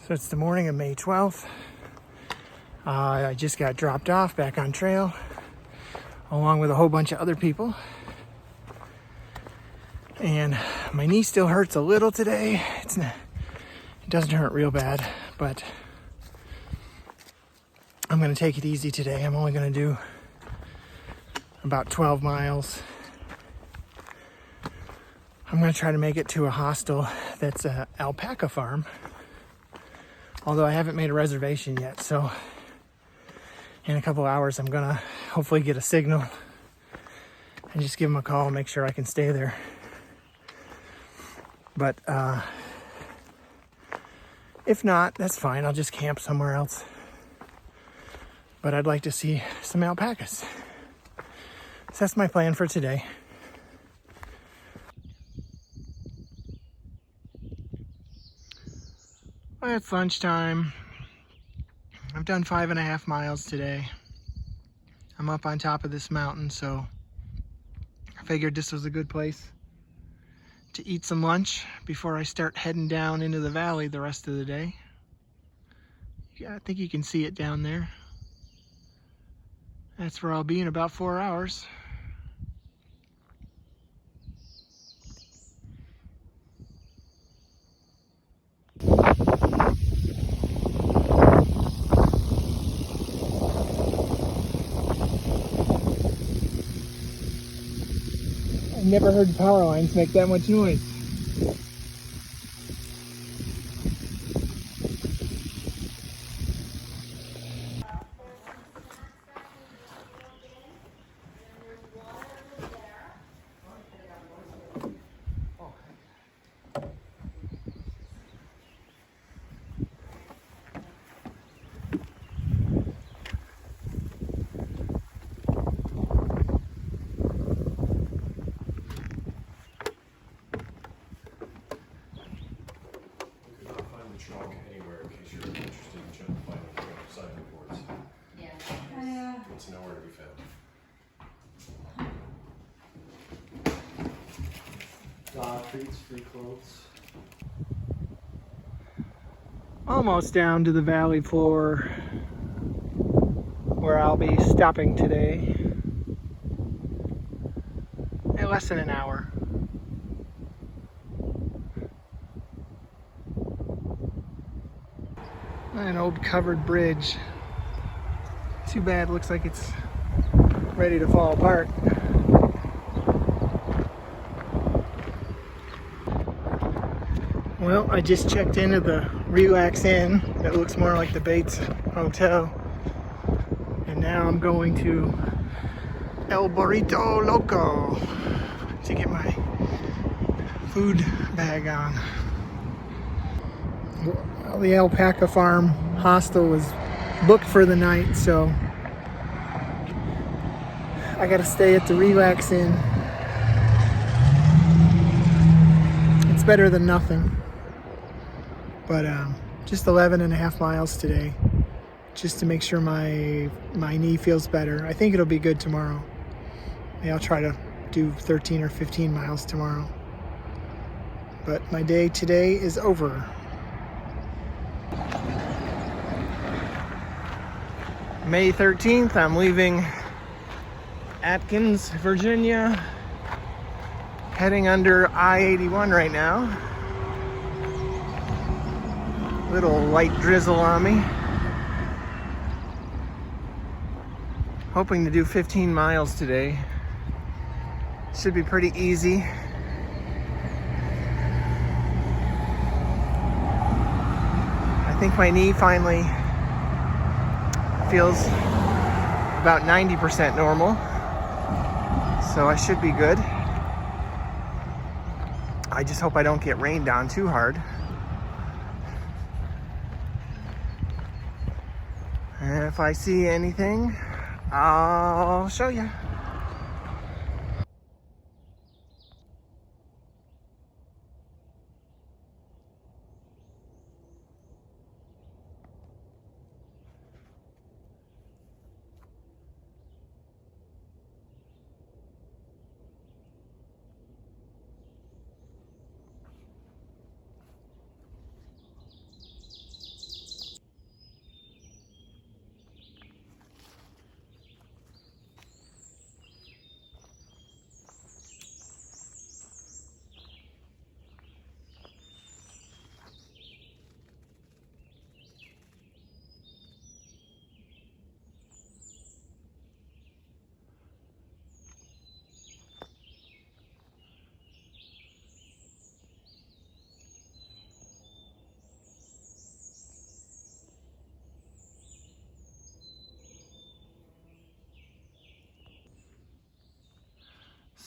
So it's the morning of May 12th. I just got dropped off back on trail along with a whole bunch of other people. And my knee still hurts a little today. It doesn't hurt real bad, but I'm gonna take it easy today. I'm only gonna do about 12 miles. I'm gonna try to make it to a hostel that's an alpaca farm. Although I haven't made a reservation yet, so in a couple hours I'm gonna hopefully get a signal and just give them a call and make sure I can stay there. But if not, that's fine. I'll just camp somewhere else. But I'd like to see some alpacas. So that's my plan for today. Well, it's lunchtime. I've done 5.5 miles today. I'm up on top of this mountain, so I figured this was a good place to eat some lunch before I start heading down into the valley the rest of the day. Yeah, I think you can see it down there. That's where I'll be in about 4 hours. I've never heard power lines make that much noise. Trunk anywhere in case you're interested in finding cycling boards. Yeah. It's nowhere to be found. Dog treats, free clothes. Almost down to the valley floor where I'll be stopping today in less than an hour. An old covered bridge. Too bad, looks like it's ready to fall apart. Well, I just checked into the Relax Inn that looks more like the Bates Hotel. And now I'm going to El Burrito Loco to get my food bag on. Well, the alpaca farm hostel was booked for the night, so I gotta stay at the Relax Inn. It's better than nothing. But just 11.5 miles today, just to make sure my knee feels better. I think it'll be good tomorrow. Maybe I'll try to do 13 or 15 miles tomorrow. But my day today is over. May 13th, I'm leaving Atkins, Virginia, heading under I-81 right now. Little light drizzle on me. Hoping to do 15 miles today. Should be pretty easy. I think my knee finally feels about 90% normal, so I should be good. I just hope I don't get rained on too hard. And if I see anything, I'll show you.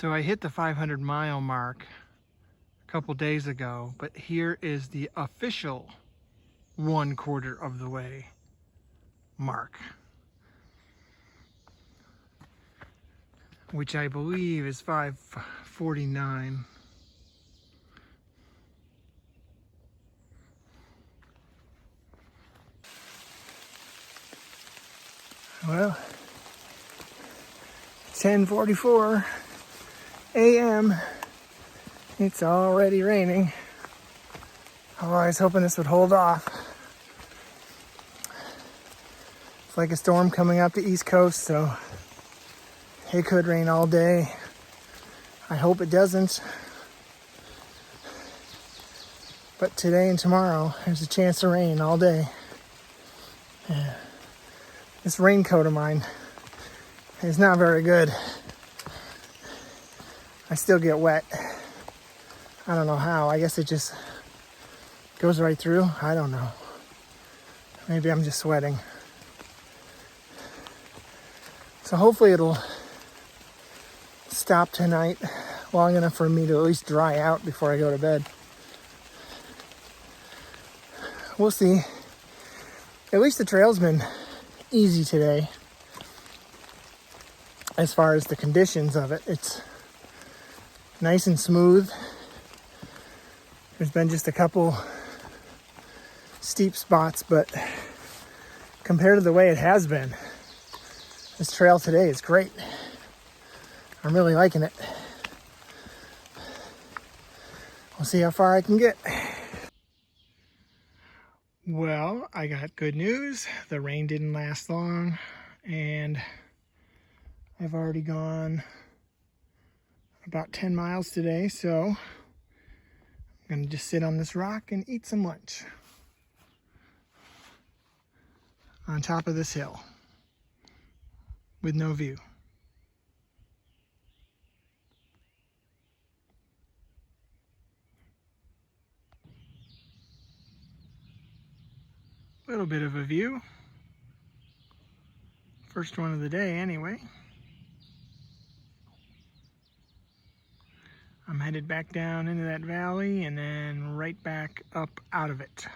So I hit the 500-mile mark a couple days ago, but here is the official 1/4 of the way mark, which I believe is 5:49. Well, 10:44 a.m. It's already raining. Oh, I was hoping this would hold off. It's like a storm coming up the East Coast, so it could rain all day. I hope it doesn't. But today and tomorrow, there's a chance of rain all day. Yeah. This raincoat of mine is not very good. I still get wet. I don't know how. I guess it just goes right through. I don't know. Maybe I'm just sweating. So hopefully it'll stop tonight long enough for me to at least dry out before I go to bed. We'll see. At least the trail's been easy today. As far as the conditions of it, it's nice and smooth. There's been just a couple steep spots, but compared to the way it has been, this trail today is great. I'm really liking it. We'll see how far I can get. Well, I got good news. The rain didn't last long, and I've already gone about 10 miles today, so I'm gonna just sit on this rock and eat some lunch on top of this hill with no view. A little bit of a view. First one of the day anyway. I'm headed back down into that valley and then right back up out of it.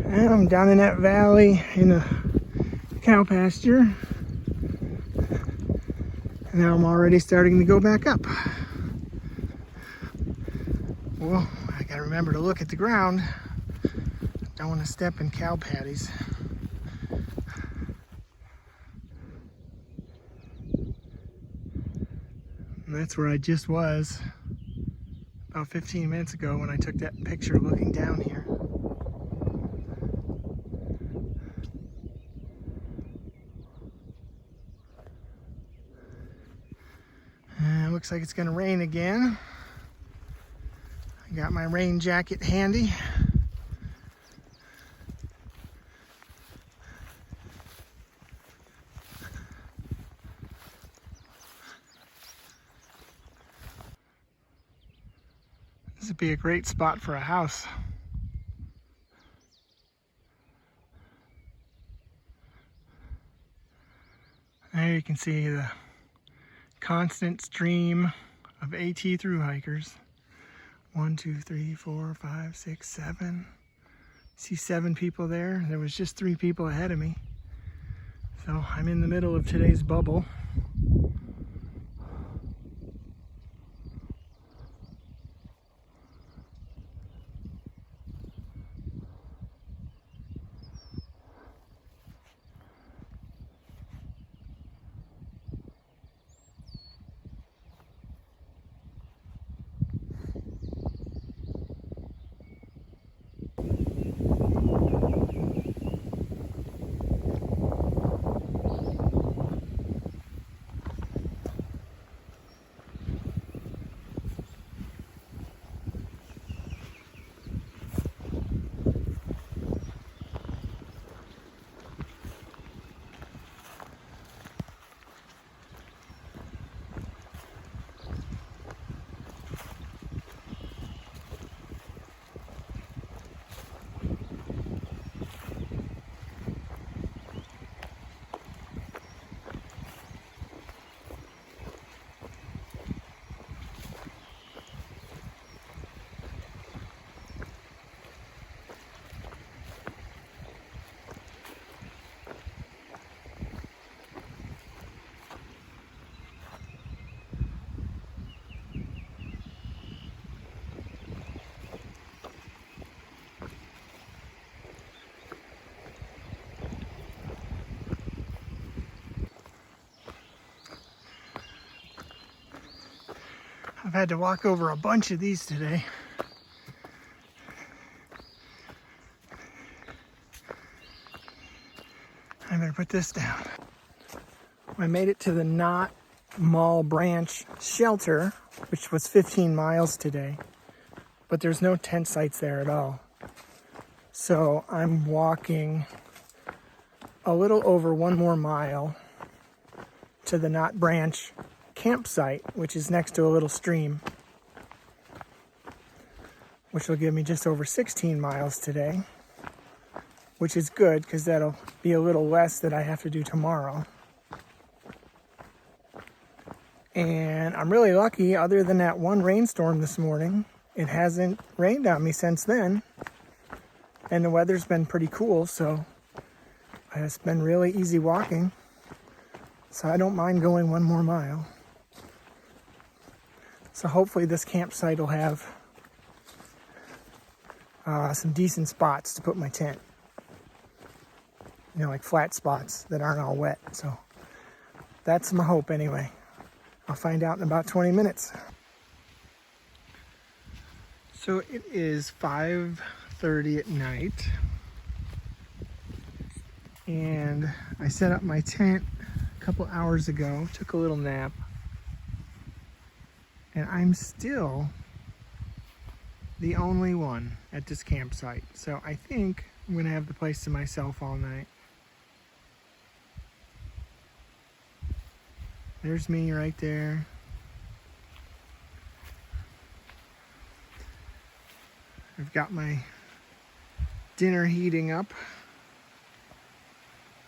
And I'm down in that valley in a cow pasture. And now I'm already starting to go back up. Well, I gotta remember to look at the ground. Don't want to step in cow patties. And that's where I just was about 15 minutes ago when I took that picture looking down here. And it looks like it's gonna rain again. I got my rain jacket handy. This would be a great spot for a house. There you can see the constant stream of AT thru hikers. 1, 2, 3, 4, 5, 6, 7. See 7 people there. There was just 3 people ahead of me. So I'm in the middle of today's bubble. I've had to walk over a bunch of these today. I better put this down. I made it to the Knott Mall Branch shelter, which was 15 miles today, but there's no tent sites there at all. So I'm walking a little over 1 more mile to the Knott Branch campsite, which is next to a little stream, which will give me just over 16 miles today, which is good because that'll be a little less that I have to do tomorrow. And I'm really lucky, other than that one rainstorm this morning, it hasn't rained on me since then. And the weather's been pretty cool, so it's been really easy walking. So I don't mind going 1 more mile. So hopefully this campsite will have some decent spots to put my tent. You know, like flat spots that aren't all wet. So that's my hope anyway. I'll find out in about 20 minutes. So it is 5:30 at night. And I set up my tent a couple hours ago, took a little nap. And I'm still the only one at this campsite. So I think I'm gonna have the place to myself all night. There's me right there. I've got my dinner heating up.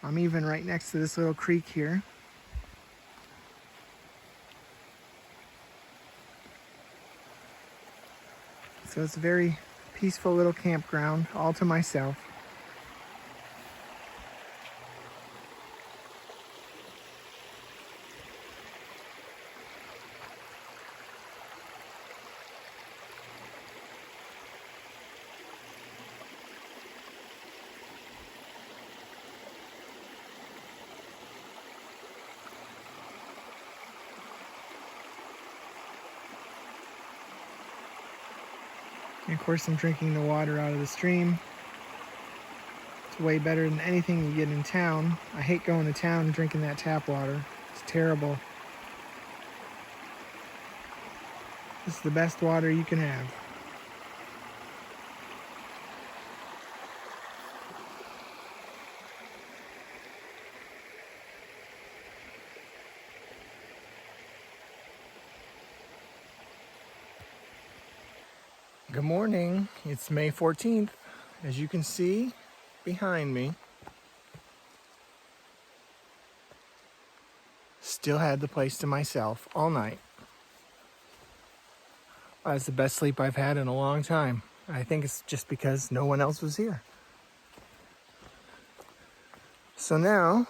I'm even right next to this little creek here. So it's a very peaceful little campground, all to myself. And of course I'm drinking the water out of the stream. It's way better than anything you get in town. I hate going to town and drinking that tap water. It's terrible. This is the best water you can have. Good morning. It's May 14th. As you can see behind me, still had the place to myself all night. That's the best sleep I've had in a long time. I think it's just because no one else was here. So now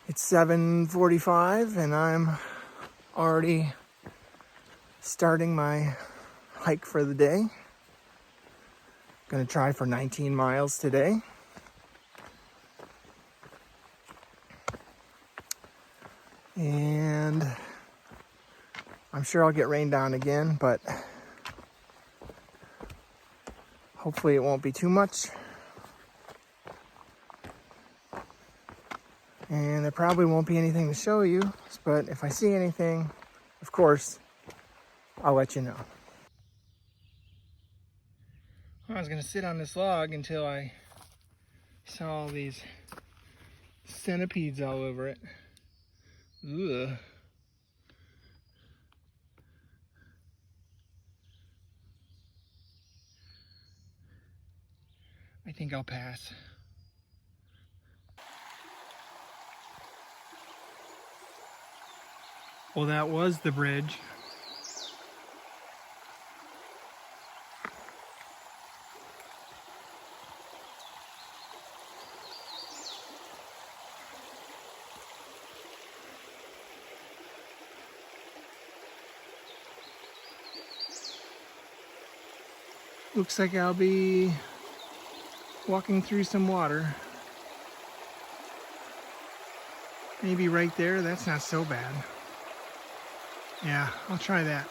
it's 7:45 and I'm already starting my hike for the day. Gonna try for 19 miles today. And I'm sure I'll get rained on again, but hopefully it won't be too much. And there probably won't be anything to show you, but if I see anything, of course, I'll let you know. I was gonna sit on this log until I saw all these centipedes all over it. Ugh. I think I'll pass. Well, that was the bridge. Looks like I'll be walking through some water. Maybe right there, that's not so bad. Yeah, I'll try that.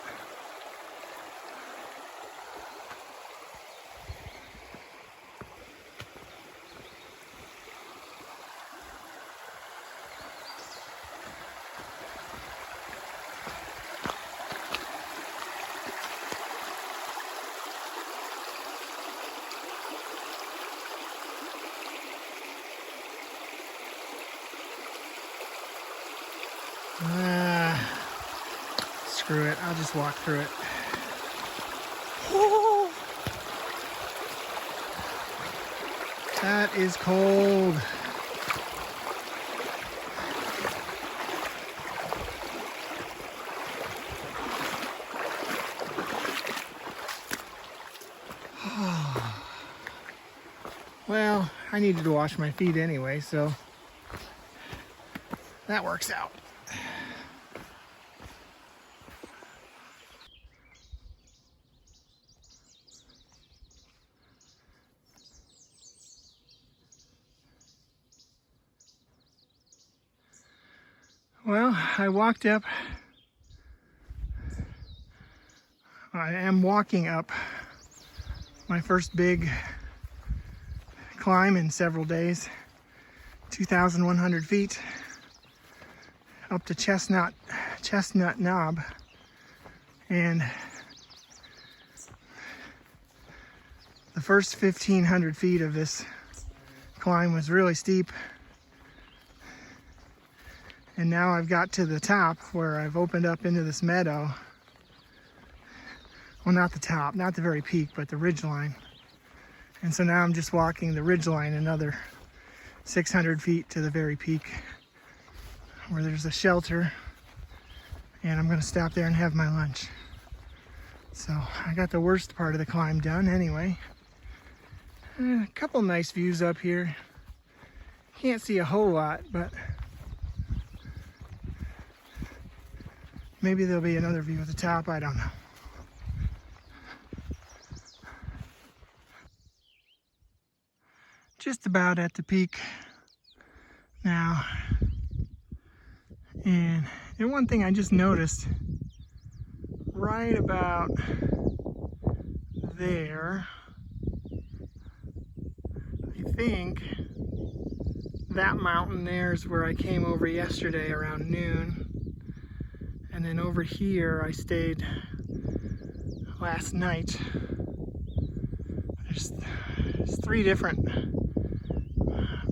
Screw it, I'll just walk through it. Whoa. That is cold. Well, I needed to wash my feet anyway, so that works out. Well, I am walking up my first big climb in several days. 2,100 feet up to Chestnut Knob. And the first 1,500 feet of this climb was really steep. And now I've got to the top where I've opened up into this meadow. Well, not the top, not the very peak, but the ridgeline. And so now I'm just walking the ridgeline another 600 feet to the very peak where there's a shelter. And I'm gonna stop there and have my lunch. So I got the worst part of the climb done anyway. A couple nice views up here. Can't see a whole lot, but maybe there'll be another view at the top, I don't know. Just about at the peak now. And one thing I just noticed, right about there, I think that mountain there is where I came over yesterday around noon. And then over here I stayed last night. There's 3 different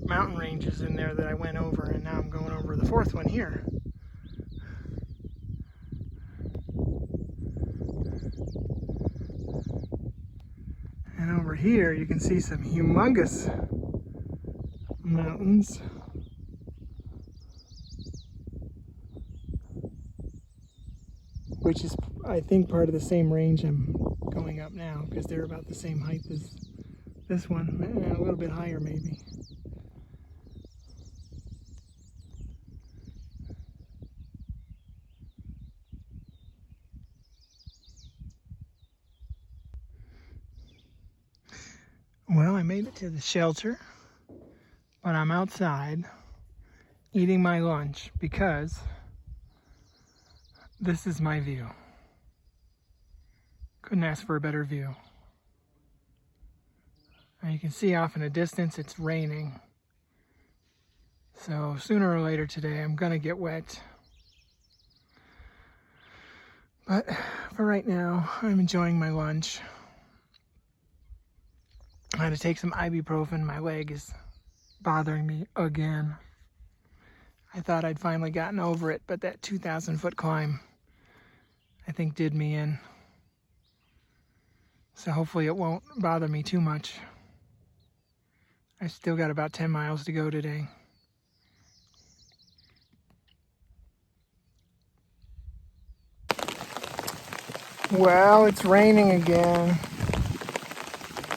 mountain ranges in there that I went over, and now I'm going over the 4th one here. And over here you can see some humongous mountains. Which is, I think, part of the same range I'm going up now, because they're about the same height as this one, a little bit higher maybe. Well, I made it to the shelter, but I'm outside eating my lunch because this is my view. Couldn't ask for a better view. And you can see off in the distance it's raining. So sooner or later today I'm gonna get wet. But for right now, I'm enjoying my lunch. I had to take some ibuprofen. My leg is bothering me again. I thought I'd finally gotten over it, but that 2,000 foot climb, I think, did me in. So hopefully it won't bother me too much. I still got about 10 miles to go today. Well, it's raining again.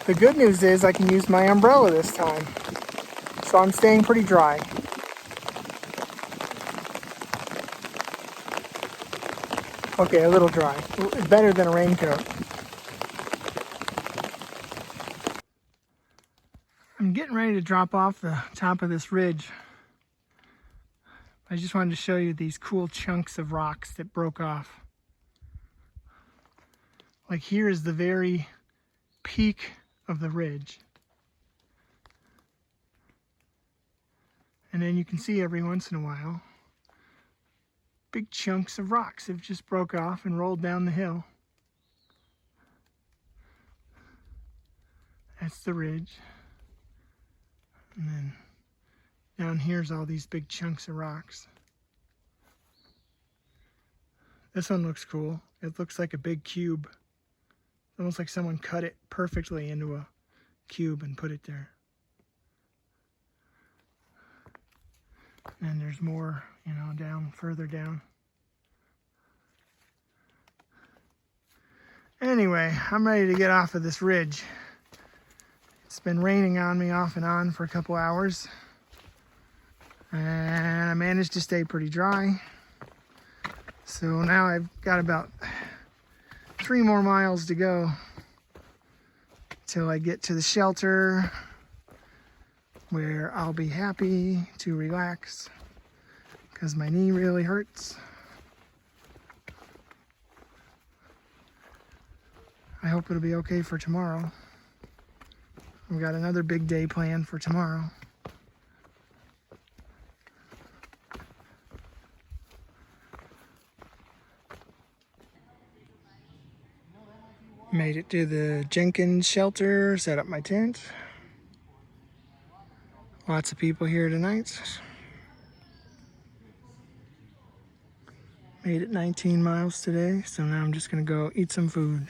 The good news is I can use my umbrella this time. So I'm staying pretty dry. Okay, a little dry. Better than a raincoat. I'm getting ready to drop off the top of this ridge. I just wanted to show you these cool chunks of rocks that broke off. Like here is the very peak of the ridge. And then you can see every once in a while, big chunks of rocks have just broke off and rolled down the hill. That's the ridge. And then down here's all these big chunks of rocks. This one looks cool. It looks like a big cube. Almost like someone cut it perfectly into a cube and put it there. And there's more, you know, down, further down. Anyway, I'm ready to get off of this ridge. It's been raining on me off and on for a couple hours. And I managed to stay pretty dry. So now I've got about 3 more miles to go till I get to the shelter where I'll be happy to relax because my knee really hurts. I hope it'll be okay for tomorrow. We've got another big day planned for tomorrow. Made it to the Jenkins shelter, set up my tent. Lots of people here tonight. Made it 19 miles today, so now I'm just gonna go eat some food.